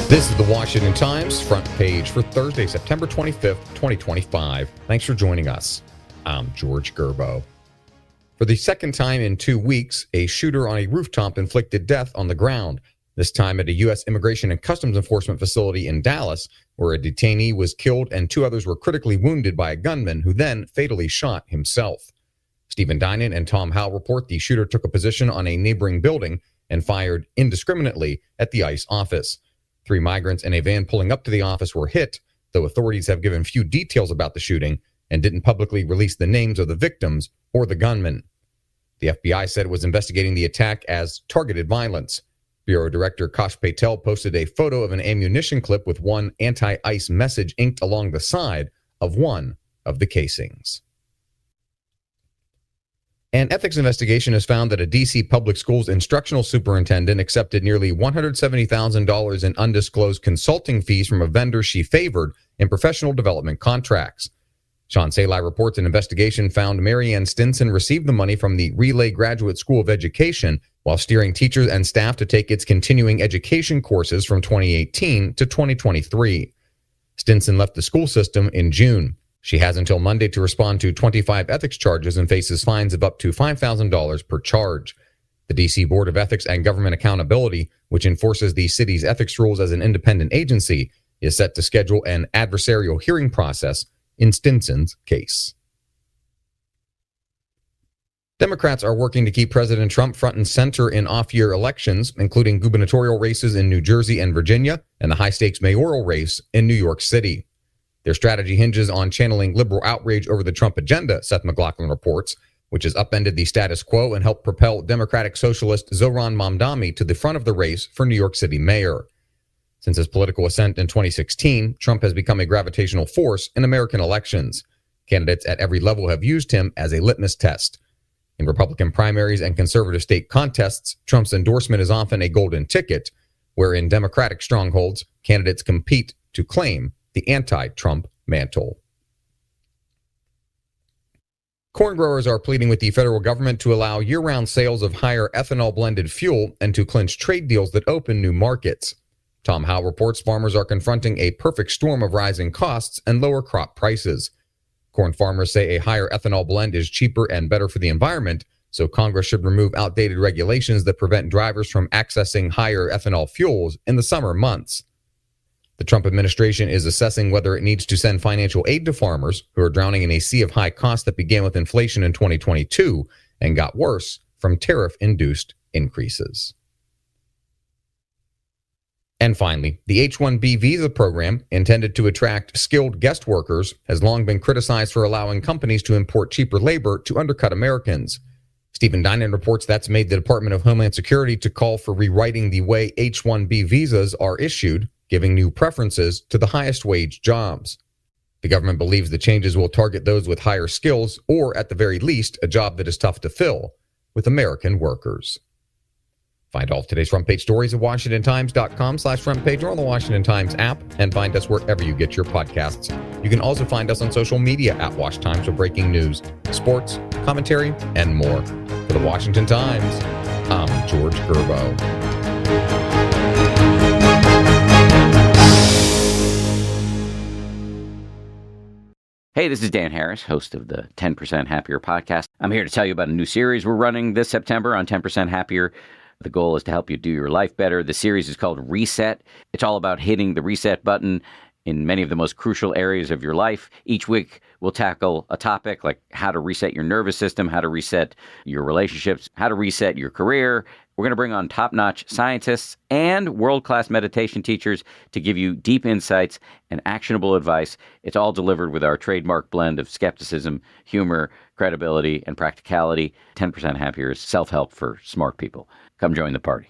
This is the Washington Times front page for Thursday, September 25th, 2025. Thanks for joining us. I'm George Gerbo. For the second time in 2 weeks, a shooter on a rooftop inflicted death on the ground, this time at a U.S. Immigration and Customs Enforcement facility in Dallas, where a detainee was killed and 2 others were critically wounded by a gunman who then fatally shot himself. Stephen Dinan and Tom Howell report the shooter took a position on a neighboring building and fired indiscriminately at the ICE office. 3 migrants in a van pulling up to the office were hit, though authorities have given few details about the shooting and didn't publicly release the names of the victims or the gunman. The FBI said it was investigating the attack as targeted violence. Bureau Director Kash Patel posted a photo of an ammunition clip with one anti-ICE message inked along the side of one of the casings. An ethics investigation has found that a D.C. public schools instructional superintendent accepted nearly $170,000 in undisclosed consulting fees from a vendor she favored in professional development contracts. Sean Salai reports an investigation found Marianne Stinson received the money from the Relay Graduate School of Education while steering teachers and staff to take its continuing education courses from 2018 to 2023. Stinson left the school system in June. She has until Monday to respond to 25 ethics charges and faces fines of up to $5,000 per charge. The D.C. Board of Ethics and Government Accountability, which enforces the city's ethics rules as an independent agency, is set to schedule an adversarial hearing process in Stinson's case. Democrats are working to keep President Trump front and center in off-year elections, including gubernatorial races in New Jersey and Virginia and the high-stakes mayoral race in New York City. Their strategy hinges on channeling liberal outrage over the Trump agenda, Seth MacLachlan reports, which has upended the status quo and helped propel Democratic socialist Zohran Mamdani to the front of the race for New York City mayor. Since his political ascent in 2016, Trump has become a gravitational force in American elections. Candidates at every level have used him as a litmus test. In Republican primaries and conservative state contests, Trump's endorsement is often a golden ticket, where in Democratic strongholds, candidates compete to claim the anti-Trump mantle. Corn growers are pleading with the federal government to allow year-round sales of higher ethanol-blended fuel and to clinch trade deals that open new markets. Tom Howell reports farmers are confronting a perfect storm of rising costs and lower crop prices. Corn farmers say a higher ethanol blend is cheaper and better for the environment, so Congress should remove outdated regulations that prevent drivers from accessing higher ethanol fuels in the summer months. The Trump administration is assessing whether it needs to send financial aid to farmers who are drowning in a sea of high costs that began with inflation in 2022 and got worse from tariff-induced increases. And finally, the H-1B visa program, intended to attract skilled guest workers, has long been criticized for allowing companies to import cheaper labor to undercut Americans. Stephen Dinan reports that's made the Department of Homeland Security to call for rewriting the way H-1B visas are issued, giving new preferences to the highest wage jobs. The government believes the changes will target those with higher skills or, at the very least, a job that is tough to fill with American workers. Find all of today's front page stories at WashingtonTimes.com/front page or on the Washington Times app, and find us wherever you get your podcasts. You can also find us on social media at Wash Times for breaking news, sports, commentary, and more. For the Washington Times, I'm George Gerbo. Hey, this is Dan Harris, host of the 10% Happier podcast. I'm here to tell you about a new series we're running this September on 10% Happier. The goal is to help you do your life better. The series is called Reset. It's all about hitting the reset button in many of the most crucial areas of your life. Each week, we'll tackle a topic like how to reset your nervous system, how to reset your relationships, how to reset your career. We're going to bring on top-notch scientists and world-class meditation teachers to give you deep insights and actionable advice. It's all delivered with our trademark blend of skepticism, humor, credibility, and practicality. 10% Happier is self-help for smart people. Come join the party.